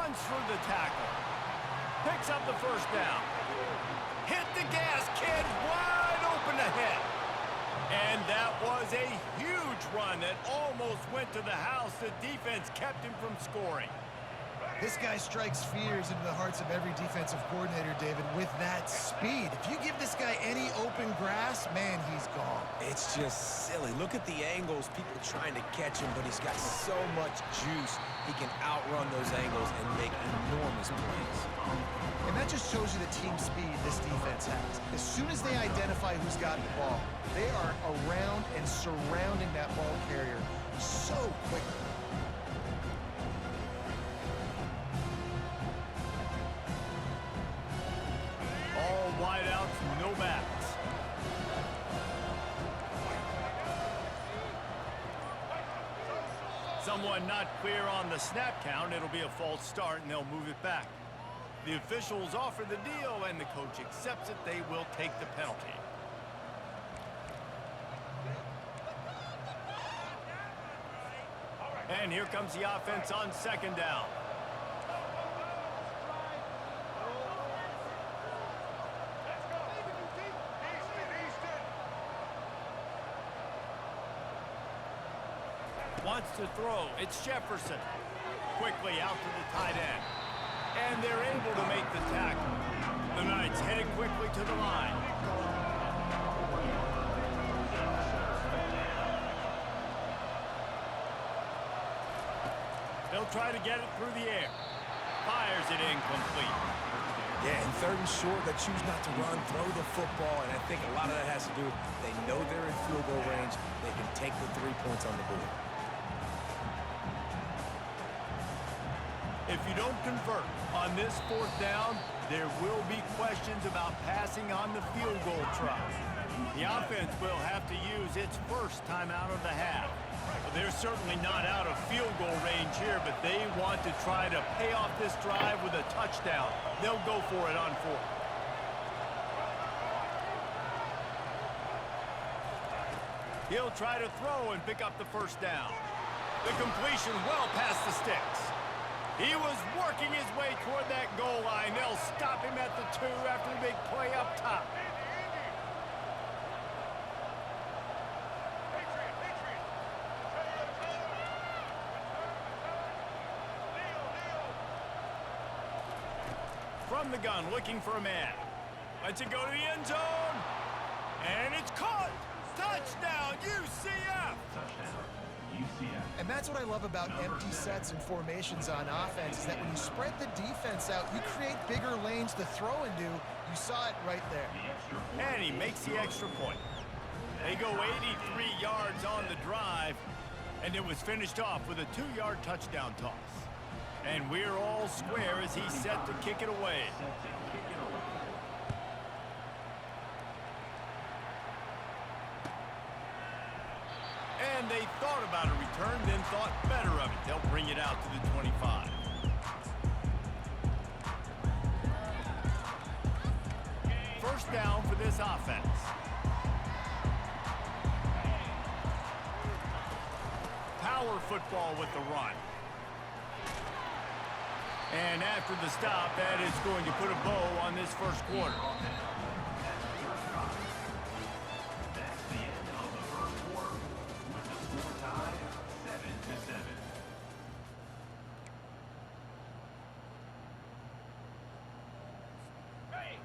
runs for the tackle. Picks up the first down. Hit the gas, kid. Wide open ahead. And that was a huge run that almost went to the house. The defense kept him from scoring. This guy strikes fears into the hearts of every defensive coordinator, David, with that speed. If you give this guy any open grass, man, he's gone. It's just silly. Look at the angles, people trying to catch him, but he's got so much juice. He can outrun those angles and make enormous plays. And that just shows you the team speed this defense has. As soon as they identify who's got the ball, they are around and surrounding that ball carrier so quickly. All wideouts, no backs. Someone not clear on the snap count. It'll be a false start, and they'll move it back. The officials offer the deal, and the coach accepts it. They will take the penalty. And here comes the offense on second down. Wants to throw. It's Jefferson. Quickly out to the tight end. And they're able to make the tackle. The Knights headed quickly to the line. They'll try to get it through the air. Fires it incomplete. Yeah, and third and short, they choose not to run, throw the football, and I think a lot of that has to do with they know they're in field goal range. They can take the 3 points on the board. If you don't convert on this fourth down, there will be questions about passing on the field goal try. The offense will have to use its first time out of the half. They're certainly not out of field goal range here, but they want to try to pay off this drive with a touchdown. They'll go for it on fourth. He'll try to throw and pick up the first down. The completion well past the sticks. He was working his way toward that goal line. They'll stop him at the 2 after the big play up top. From the gun, looking for a man. Lets it go to the end zone. And it's caught. Touchdown, UCF. And that's what I love about empty sets and formations on offense, is that when you spread the defense out, you create bigger lanes to throw into. You saw it right there. And he makes the extra point. They go 83 yards on the drive, and it was finished off with a 2-yard touchdown toss. And we're all square as he's set to kick it away. And they thought about a return, then thought better of it. They'll bring it out to the 25. First down for this offense. Power football with the run. And after the stop, that is going to put a bow on this first quarter.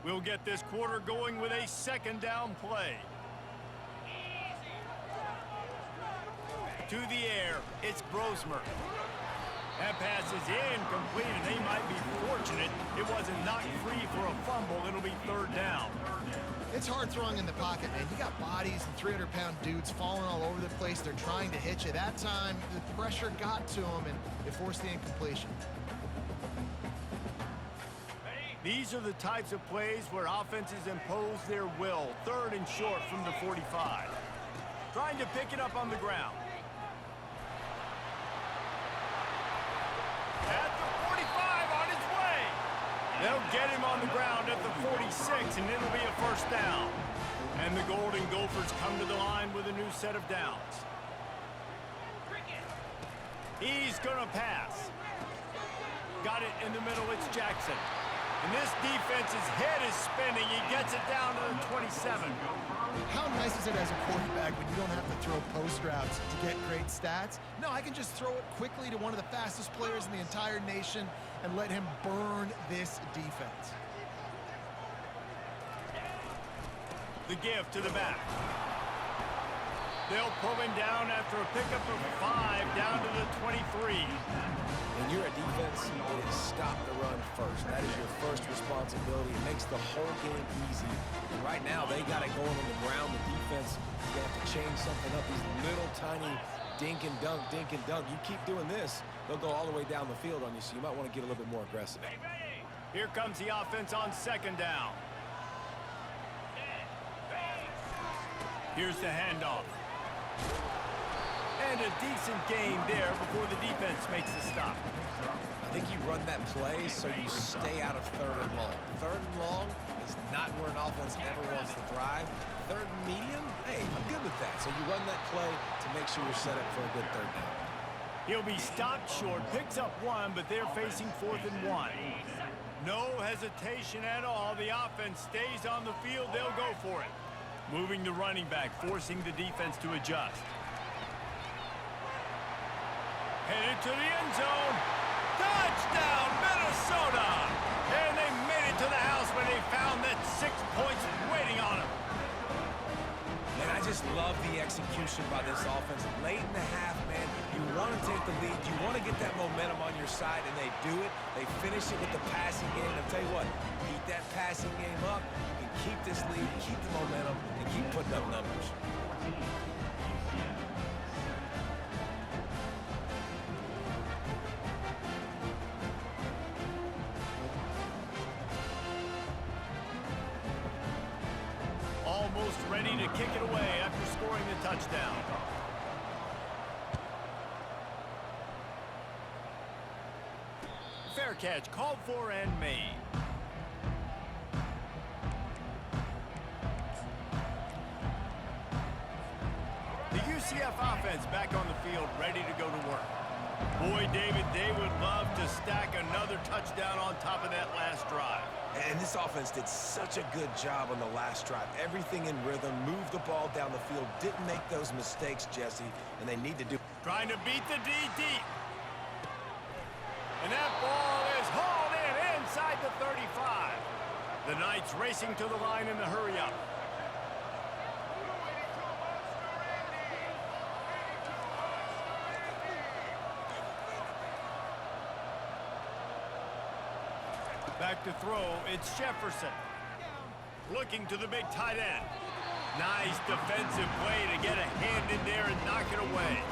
We'll get this quarter going with a second down play. To the air, it's Brosmer. That pass is incomplete, and they might be fortunate it wasn't knocked free for a fumble. It'll be third down. It's hard throwing in the pocket, man. You got bodies and 300-pound dudes falling all over the place. They're trying to hit you. That time, the pressure got to them, and it forced the incompletion. These are the types of plays where offenses impose their will. Third and short from the 45. Trying to pick it up on the ground. At the 45, on his way. They'll get him on the ground at the 46, and it'll be a first down. And the Golden Gophers come to the line with a new set of downs. He's going to pass. Got it in the middle, it's Jackson. And this defense's head is spinning. He gets it down to the 27. How nice is it as a quarterback when you don't have to throw post routes to get great stats? No, I can just throw it quickly to one of the fastest players in the entire nation and let him burn this defense. The give to the back. They'll pull him down after a pickup of 5 down to the 23. When you're a defense, it is stop the run first. That is your first responsibility. It makes the whole game easy. And right now, they got it going on the ground. The defense is going to have to change something up. These little tiny dink and dunk, dink and dunk. You keep doing this, they'll go all the way down the field on you, so you might want to get a little bit more aggressive. Here comes the offense on 2nd down. Here's the handoff. And a decent game there before the defense makes the stop. I think you run that play so you stay out of 3rd and long. 3rd and long is not where an offense ever wants to thrive. 3rd and medium, hey, I'm good with that. So you run that play to make sure you're set up for a good 3rd down. He'll be stopped short, picks up 1, but they're facing 4th and 1. No hesitation at all. The offense stays on the field. They'll go for it. Moving the running back, forcing the defense to adjust. Headed to the end zone. Touchdown, Minnesota! And they made it to the house when they found that 6 points waiting on them. Man, I just love the execution by this offense. Late in the half, man, you want to take the lead. You want to get that momentum on your side, and they do it. They finish it with the passing game. I'll tell you what, keep that passing game up. You can keep this lead, keep the momentum, and keep putting up numbers. Almost ready to kick it away after scoring the touchdown. Fair catch, called for and made. The UCF offense back on the field, ready to go to work. Boy, David, they would love to stack another touchdown on top of that last drive. And this offense did such a good job on the last drive. Everything in rhythm, moved the ball down the field, didn't make those mistakes, Jesse, and they need to do. Trying to beat the D deep. And that ball is hauled in inside the 35. The Knights racing to the line in the hurry-up. Back to throw, it's Jefferson. Looking to the big tight end. Nice defensive play to get a hand in there and knock it away.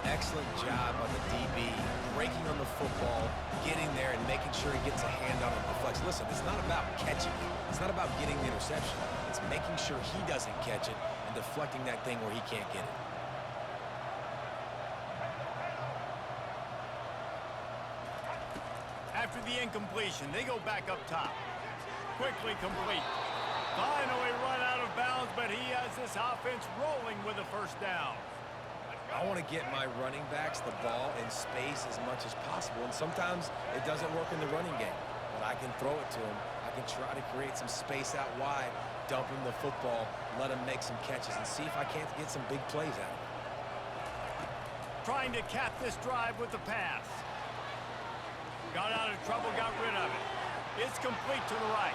Excellent job on the DB, breaking on the football, getting there and making sure he gets a hand on it and deflects. Listen, it's not about catching it. It's not about getting the interception. It's making sure he doesn't catch it and deflecting that thing where he can't get it. After the incompletion, they go back up top. Quickly complete. Finally run out of bounds, but he has this offense rolling with a 1st down. I want to get my running backs the ball in space as much as possible, and sometimes it doesn't work in the running game, but I can throw it to them. I can try to create some space out wide, dump him the football, let him make some catches, and see if I can't get some big plays out of it. Trying to cap this drive with the pass. Got out of trouble, got rid of it. It's complete to the right.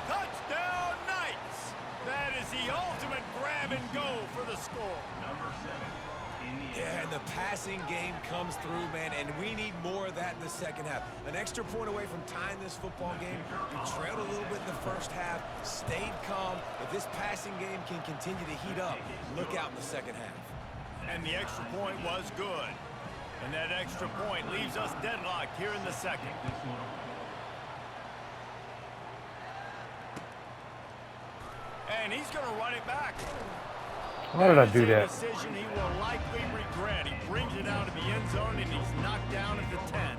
Touchdown, Knights! That is the ultimate grab and go for the score. Yeah, and the passing game comes through, man, and we need more of that in the 2nd half. An extra point away from tying this football game. You trailed a little bit in the 1st half, stayed calm. If this passing game can continue to heat up, look out in the 2nd half. And the extra point was good. And that extra point leaves us deadlocked here in the 2nd. And he's going to run it back. Why did I do that? Decision he will likely regret. He brings it out of the end zone and he's knocked down at the 10.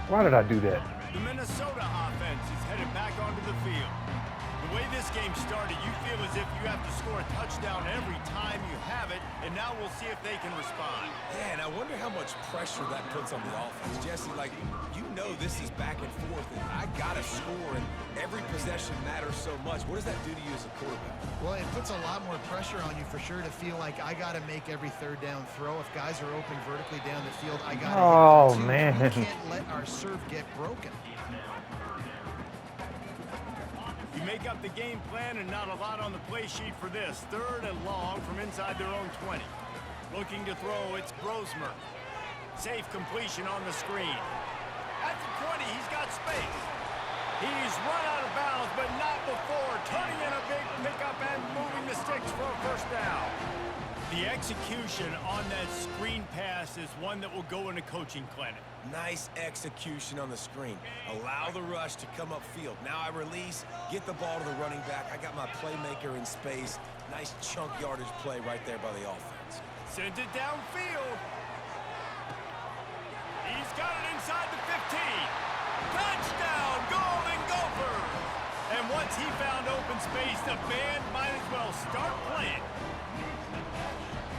Why did I do that? The Minnesota offense is headed back onto the field. The way this game started, you feel as if you have to score a touchdown every time you have it, and now we'll see if they can respond. Yeah, and I wonder how much pressure that puts on the offense. Jesse, like, you know this is back and forth, and I got to score, and every possession matters so much. What does that do to you as a quarterback? Well, it puts a lot more pressure on you for sure to feel like I got to make every third down throw. If guys are open vertically down the field, I got to Oh, hit them too. man. We can't let our serve get broken. You make up the game plan and not a lot on the play sheet for this. 3rd and long from inside their own 20. Looking to throw, it's Brosmer. Safe completion on the screen. At the 20, he's got space. He's run out of bounds, but not before turning in a big pickup and moving the sticks for a first down. The execution on that screen pass is one that will go in a coaching clinic. Nice execution on the screen. Allow the rush to come upfield. Now I release, get the ball to the running back. I got my playmaker in space. Nice chunk yardage play right there by the offense. Sends it downfield. He's got it inside the 15. Touchdown, Golden Gophers! And once he found open space, the band might as well start playing.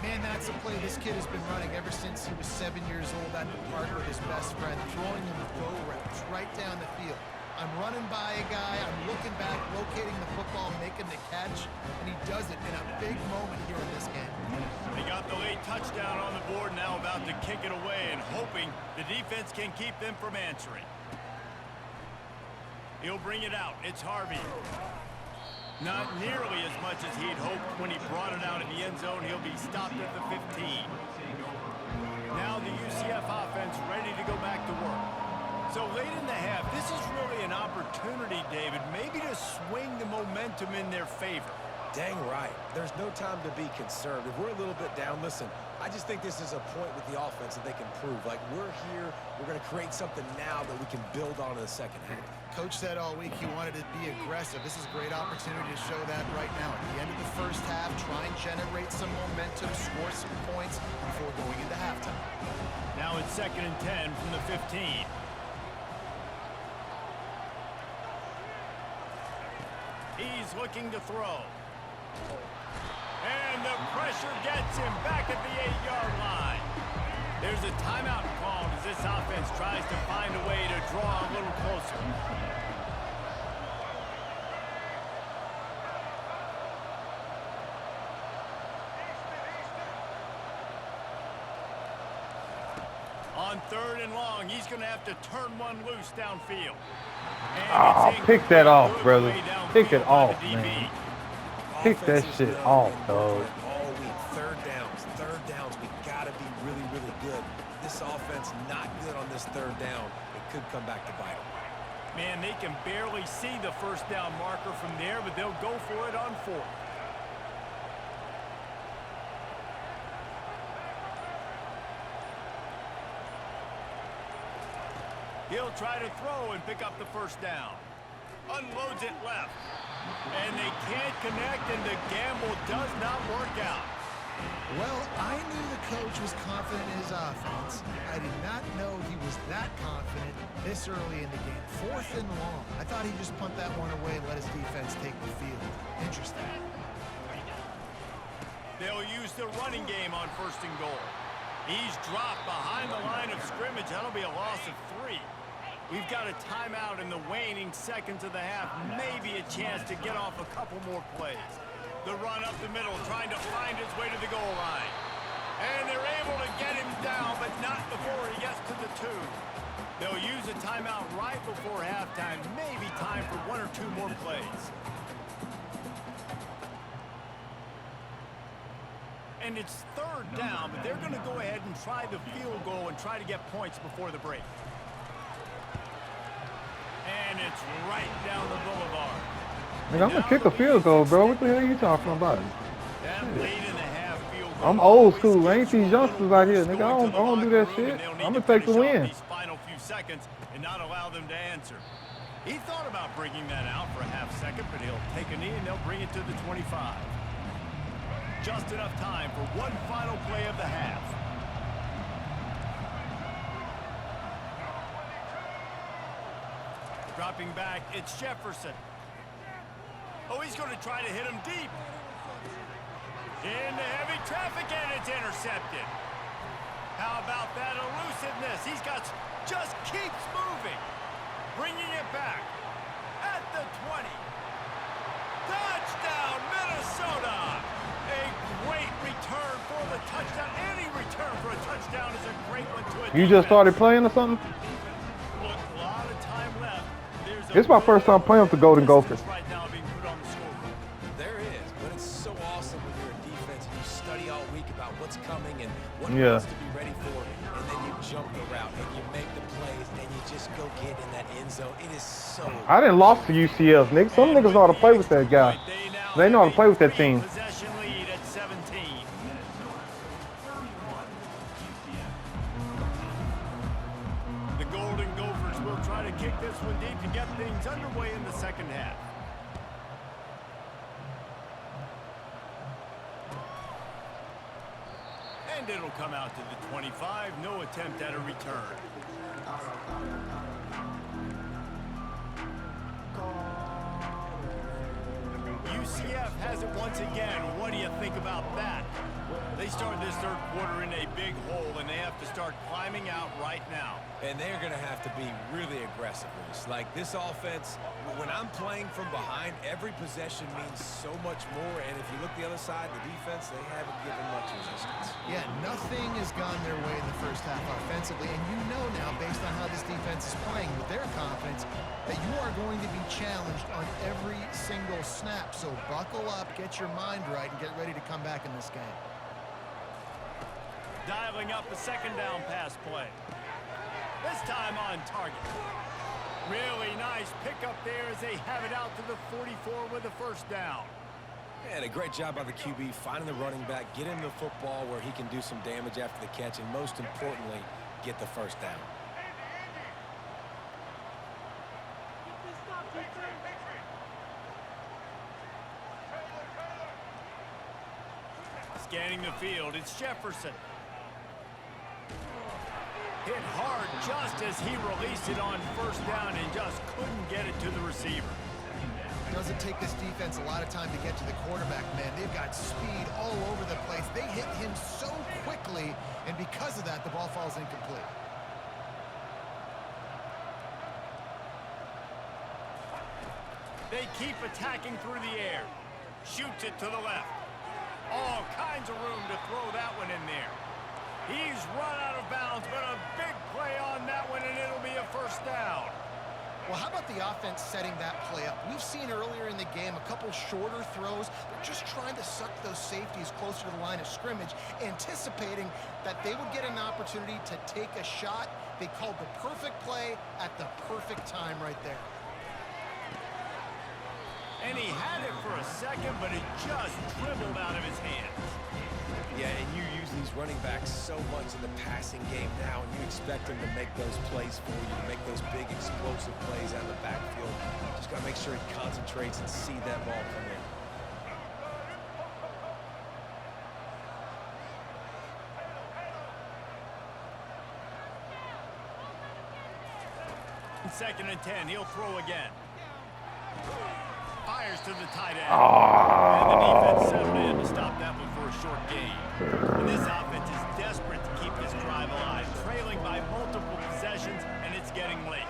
Man, that's a play this kid has been running ever since he was 7 years old at the park with his best friend, throwing him go routes right down the field. I'm running by a guy, I'm looking back, locating the football, making the catch, and he does it in a big moment here in this game. They got the late touchdown on the board, now about to kick it away and hoping the defense can keep them from answering. He'll bring it out. It's Harvey. Not nearly as much as he'd hoped when he brought it out in the end zone. He'll be stopped at the 15. Now the UCF offense ready to go back to work. So late in the half, this is really an opportunity, David, maybe to swing the momentum in their favor. Dang right. There's no time to be concerned. If we're a little bit down, listen, I just think this is a point with the offense that they can prove. Like, we're here, we're going to create something now that we can build on in the second half. Coach said all week he wanted to be aggressive. This is a great opportunity to show that right now. At the end of the first half, try and generate some momentum, score some points before going into halftime. Now it's 2nd and 10 from the 15. He's looking to throw. And the pressure gets him back at the 8-yard line. There's a timeout called as this offense tries to find a way to draw a little closer. On 3rd and long, he's going to have to turn one loose downfield. Oh, pick that off, brother. Pick it off, man. Pick that shit off, dog. All week, third downs. We got to be really, really good. This offense not good on this 3rd down. It could come back to bite them. Man, they can barely see the first down marker from there, but they'll go for it on 4th. He'll try to throw and pick up the first down. Unloads it left. And they can't connect, and the gamble does not work out. Well, I knew the coach was confident in his offense. I did not know he was that confident this early in the game. 4th and long. I thought he'd just punt that one away and let his defense take the field. Interesting. They'll use the running game on 1st and goal. He's dropped behind the line of scrimmage. That'll be a loss of 3. We've got a timeout in the waning seconds of the half. Maybe a chance to get off a couple more plays. The run up the middle, trying to find his way to the goal line. And they're able to get him down, but not before he gets to the 2. They'll use a timeout right before halftime. Maybe time for 1 or 2 more plays. And it's 3rd down, but they're going to go ahead and try the field goal and try to get points before the break. And it's right down the boulevard. Nigga, I'm gonna kick a field goal, bro. What the hell are you talking about? That late in the half field goal. I'm old school. I ain't these youngsters out here, nigga. I don't do that shit. I'm gonna take the win. These final few seconds and not allow them to answer. He thought about bringing that out for a half second, but he'll take a knee and they'll bring it to the 25. Just enough time for one final play of the half. Dropping back, it's Jefferson. Oh, he's He's going to try to hit him deep. Into heavy traffic, and it's intercepted. How about that elusiveness? He's got, just keeps moving. Bringing it back at the 20. Touchdown, Minnesota! A great return for the touchdown. Any return for a touchdown is a great one to a You just started playing or something? Look, a lot of time left. It's my first time playing with the Golden Gophers. Right now being put on the scoreboard. There is, but it's so awesome when you're a defense and you study all week about what's coming and what Yeah. needs to be ready for, and then you jump the route and you make the plays and you just go get in that end zone. It is so. I didn't lost to UCF, nigga. Some niggas know how to play with that guy. They know how to play with that team. Possession lead at 17. The Golden Gophers will try to kick this one deep to get things underway in the second half. And it'll come out to the 25. No attempt at a return. UCF has it once again. What do you think about that? They start this third quarter in a big hole, and they have to start climbing out right now. And they're going to have to be really aggressive. Like this offense, when I'm playing from behind, every possession means so much more. And if you look the other side, the defense, they haven't given much resistance. Yeah, nothing has gone their way in the first half offensively. And you know now, based on how this defense is playing with their confidence, that you are going to be challenged on every single snap. So buckle up, get your mind right, and get ready to come back in this game. Dialing up the second down pass play. This time on target. Really nice pickup there as they have it out to the 44 with a first down. And a great job by the QB finding the running back, get him the football where he can do some damage after the catch, and most importantly, get the first down. Scanning the field, it's Jefferson. Hit hard just as he released it on first down and just couldn't get it to the receiver. It doesn't take this defense a lot of time to get to the quarterback, man. They've got speed all over the place. They hit him so quickly, and because of that, the ball falls incomplete. They keep attacking through the air. Shoots it to the left. All kinds of room to throw that one in there. He's run out of bounds, but a big play on that one, and it'll be a first down. Well, how about the offense setting that play up? We've seen earlier in the game a couple shorter throws. They're just trying to suck those safeties closer to the line of scrimmage, anticipating that they would get an opportunity to take a shot. They called the perfect play at the perfect time right there. And he had it for a second, but it just dribbled out of his hands. Yeah, and you use these running backs so much in the passing game now, and you expect them to make those plays for you, to make those big explosive plays out of the backfield. Just got to make sure he concentrates and see that ball come in. Second and 10, he'll throw again. Fires to the tight end. And the defense settled in to stop that one for a short gain. And this offense is desperate to keep this drive alive, trailing by multiple possessions, and it's getting late.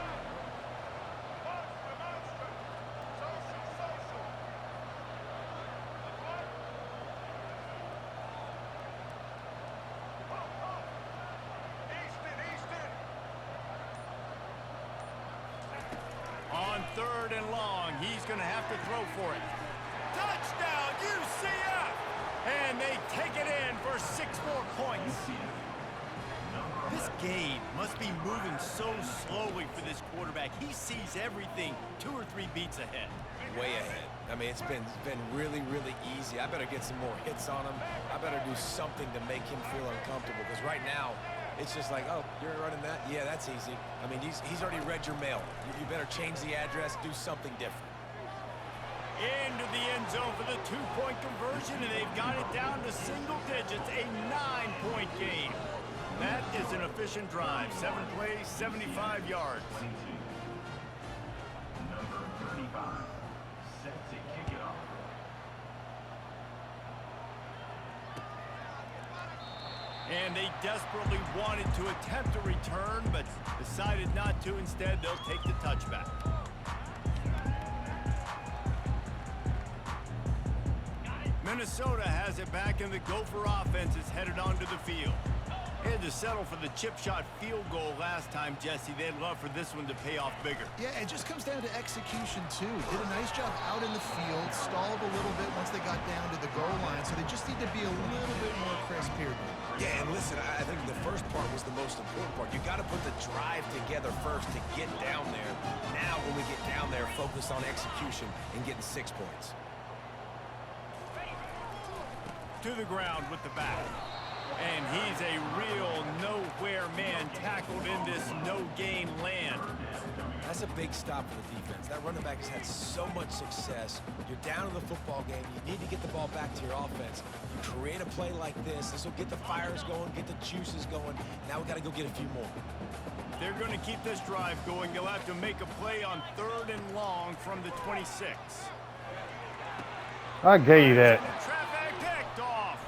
On third and long, he's going to have to throw for it. Touchdown, UCF! And they take it in for 6 more points. This game must be moving so slowly for this quarterback. He sees everything 2 or 3 beats ahead. Way ahead. I mean, it's been really, really easy. I better get some more hits on him. I better do something to make him feel uncomfortable, because right now, it's just like, oh, you're running that? Yeah, that's easy. I mean, he's already read your mail. You better change the address, do something different. Into the end zone for the 2-point conversion, and they've got it down to single digits, a 9-point game. That is an efficient drive. 7 plays, 75 yards. Number 35, set to kick it off. And they desperately wanted to attempt a return, but decided not to. Instead, they'll take the touchback. Minnesota has it back, and the Gopher offense is headed onto the field. They had to settle for the chip shot field goal last time, Jesse. They'd love for this one to pay off bigger. Yeah, it just comes down to execution, too. Did a nice job out in the field, stalled a little bit once they got down to the goal line, so they just need to be a little bit more crisp here. Yeah, and listen, I think the first part was the most important part. You got to put the drive together first to get down there. Now, when we get down there, focus on execution and getting 6 points. To the ground with the back. And he's a real nowhere man tackled in this no-gain land. That's a big stop for the defense. That running back has had so much success. You're down in the football game. You need to get the ball back to your offense. You create a play like this. This will get the fires going, get the juices going. Now we got to go get a few more. They're going to keep this drive going. They'll have to make a play on 3rd and long from the 26. I gave you that. Traffic picked off.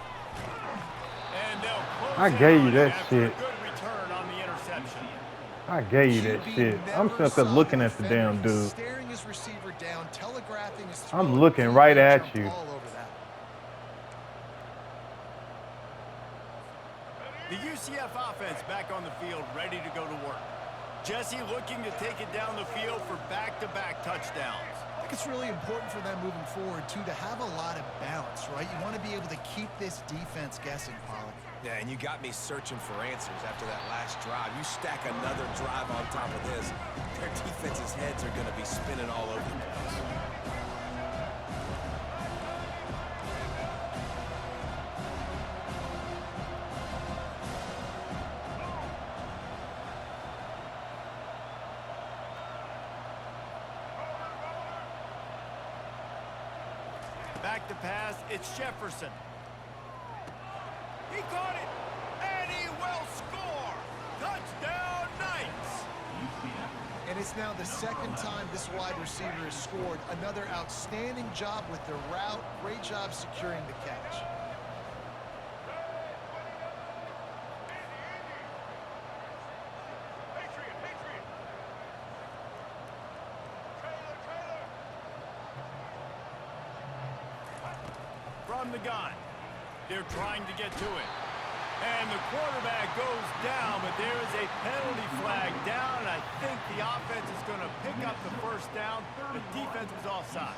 And they'll close I gave you that after a shit. good return on the interception. I gave you that shit. I'm sitting up there looking at the damn dude. Staring his receiver down, telegraphing his throw. I'm looking right at you. All over that. The UCF offense back on the field, ready to go to work. Jesse looking to take it down the field for back-to-back touchdowns. I think it's really important for them moving forward, too, to have a lot of balance, right? You want to be able to keep this defense guessing, Pollack. Yeah, and you got me searching for answers after that last drive. You stack another drive on top of this, their defense's heads are going to be spinning all over the place. Back to pass, it's Jefferson. He caught it, and he will score. Touchdown, Knights. And it's now the second time this wide receiver has scored. Another outstanding job with the route. Great job securing the catch. From the gun. They're trying to get to it. And the quarterback goes down, but there is a penalty flag down. I think the offense is going to pick up the first down. The defense was offside.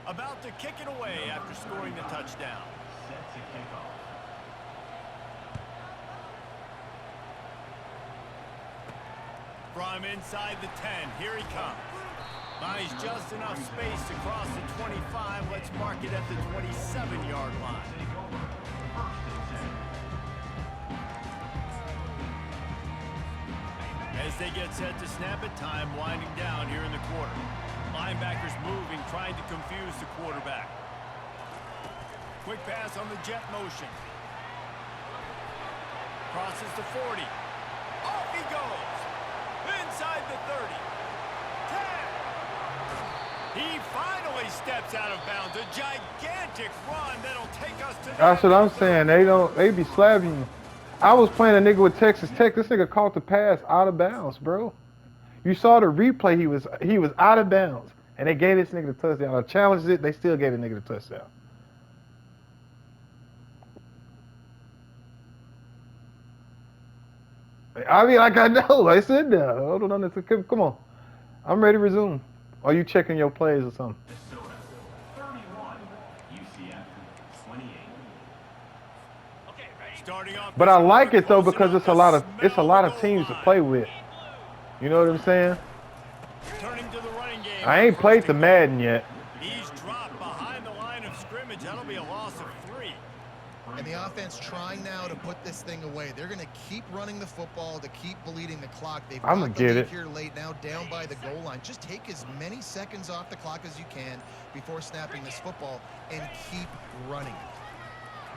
About to kick it away after scoring the touchdown. Set to kick off. From inside the 10, here he comes. Buys just enough space to cross the 25. Let's mark it at the 27-yard line. As they get set to snap it, time winding down here in the quarter. Linebackers moving, trying to confuse the quarterback. Quick pass on the jet motion. Crosses the 40. Off he goes. Inside the 30. 10. He finally steps out of bounds. A gigantic run that'll take us to... That's what I'm saying. They be slapping you. I was playing a nigga with Texas Tech. This nigga caught the pass out of bounds, bro. You saw the replay. He was out of bounds. And they gave this nigga the touchdown. I challenged it. They still gave the nigga the touchdown. I mean, like, I know. I said that. Hold on. Come on. I'm ready to resume. Are you checking your plays or something? Minnesota, 31, UCF, 28. Starting off, But I like it though because it's a lot of teams to play with. You know what I'm saying? Turning to the running game. I ain't played the Madden yet. He's dropped behind the line of scrimmage. That'll be a loss of 3. And the offense trying now to put this thing away. They're going to keep running the football to keep bleeding the clock. They've I'ma got the get lead it. here late now, down by the goal line. Just take as many seconds off the clock as you can before snapping this football and keep running it.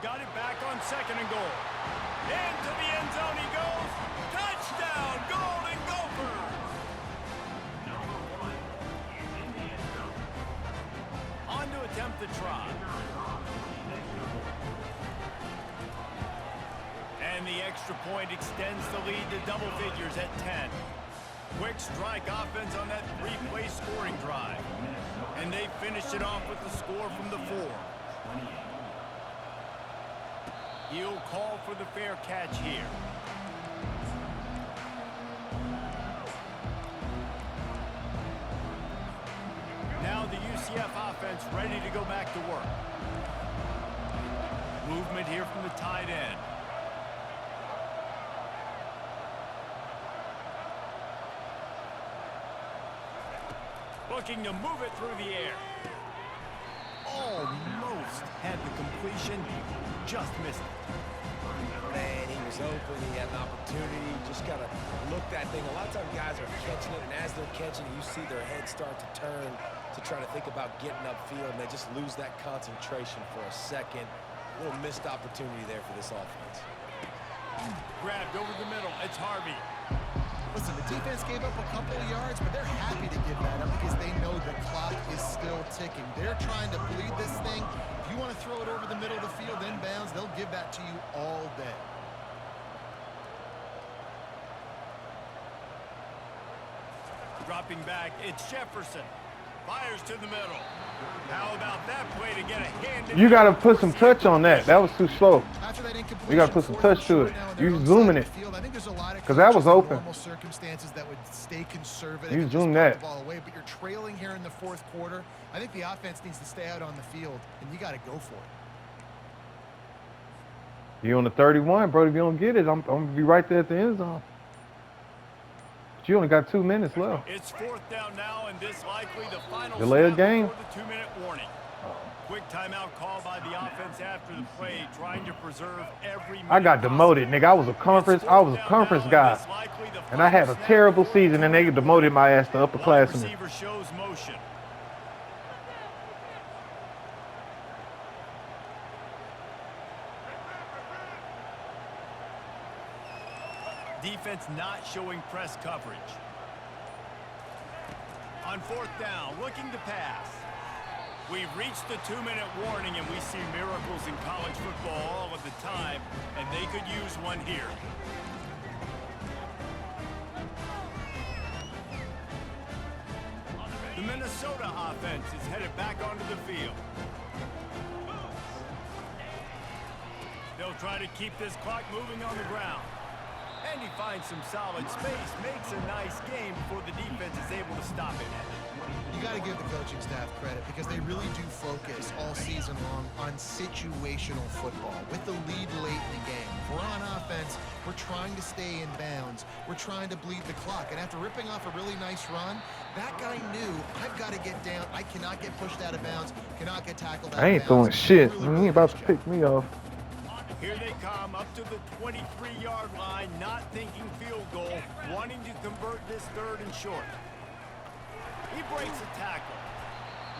Got it back on 2nd and goal. Into the end zone he goes. Touchdown, Golden Gophers. the try. And the extra point extends the lead to double figures at 10. Quick strike offense on that three-play scoring drive. And they finished it off with the score from the 4. He'll call for the fair catch here. Now the UCF offense ready to go back to work. Movement here from the tight end. Looking to move it through the air. Almost had the completion, just missed it. Man, he was open, he had an opportunity, just got to look that thing. A lot of times guys are catching it, and as they're catching it, you see their head start to turn to try to think about getting upfield, and they just lose that concentration for a second. A little missed opportunity there for this offense. Grabbed over the middle, it's Harvey. Listen, the defense gave up a couple of yards, but they're happy to give that up because they know the clock is still ticking. They're trying to bleed this thing. If you want to throw it over the middle of the field inbounds, they'll give that to you all day. Dropping back, it's Jefferson. Fires to the middle. How about that play to get a hand? You got to put some touch on that. That was too slow. After that incompletion, You got to put some touch to it. You zooming it. I think there's a lot of Because that was coaches in open. normal circumstances that would stay conservative. You and zoom just put that. the ball away, but you're trailing here in the fourth quarter. I think the offense needs to stay out on the field, and you got to go for it. You on the 31, bro. If you don't get it, I'm going to be right there at the end zone. But you only got 2 minutes left. It's 4th down now, and this likely the final Delay a snap game. before the 2-minute warning. Quick timeout call by the offense after the play, trying to preserve every minute I got demoted, nigga. I was a conference guy. And I had a terrible season, and they demoted my ass to upperclassmen. Receiver shows motion. Defense not showing press coverage. On 4th down, looking to pass. We've reached the 2-minute warning, and we see miracles in college football all of the time, and they could use one here. The Minnesota offense is headed back onto the field. They'll try to keep this clock moving on the ground. And he finds some solid space, makes a nice game before the defense is able to stop it. You got to give the coaching staff credit because they really do focus all season long on situational football with the lead late in the game. If we're on offense, we're trying to stay in bounds. We're trying to bleed the clock. And after ripping off a really nice run, that guy knew, I've got to get down. I cannot get pushed out of bounds, cannot get tackled out of bounds. I ain't throwing shit. Really, He really ain't about nice to job. pick me off. Here they come up to the 23-yard line, not thinking field goal, wanting to convert this 3rd and short. He breaks a tackle.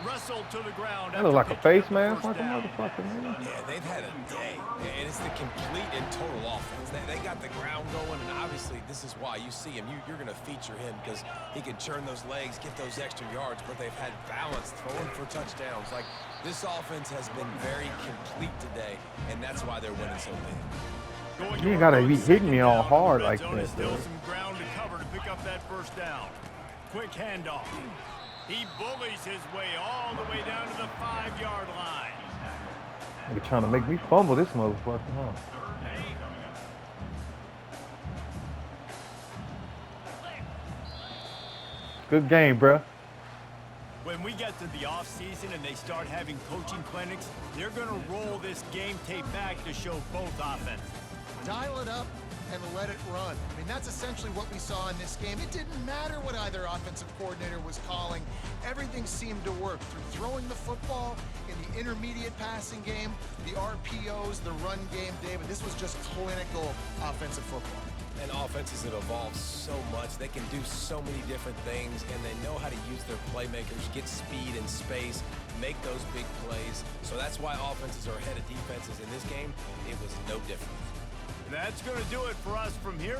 Wrestled to the ground. That look like a after face picking up mask, the like a first down. motherfucker, nigga. Yeah, they've had a day, and it's the complete and total offense. They got the ground going, and obviously this is why you see him. You're going to feature him because he can churn those legs, get those extra yards, but they've had balance, throwing for touchdowns. Like, this offense has been very complete today, and that's why they're winning so big. Going You to ain't gotta work be on hitting me 2nd all down. hard Red like zone that, is still bro. some ground to cover to pick up that 1st down. Quick handoff. He bullies his way all the way down to the 5-yard line. Nigga trying to make me fumble this motherfucker, huh? Good game, bruh. When we get to the offseason and they start having coaching clinics, they're going to roll this game tape back to show both offenses. Dial it up and let it run. I mean, that's essentially what we saw in this game. It didn't matter what either offensive coordinator was calling. Everything seemed to work through throwing the football in the intermediate passing game, the RPOs, the run game, David. This was just clinical offensive football. And offenses that evolve so much, they can do so many different things, and they know how to use their playmakers, get speed and space, make those big plays. So that's why offenses are ahead of defenses in this game. It was no different. That's going to do it for us from here.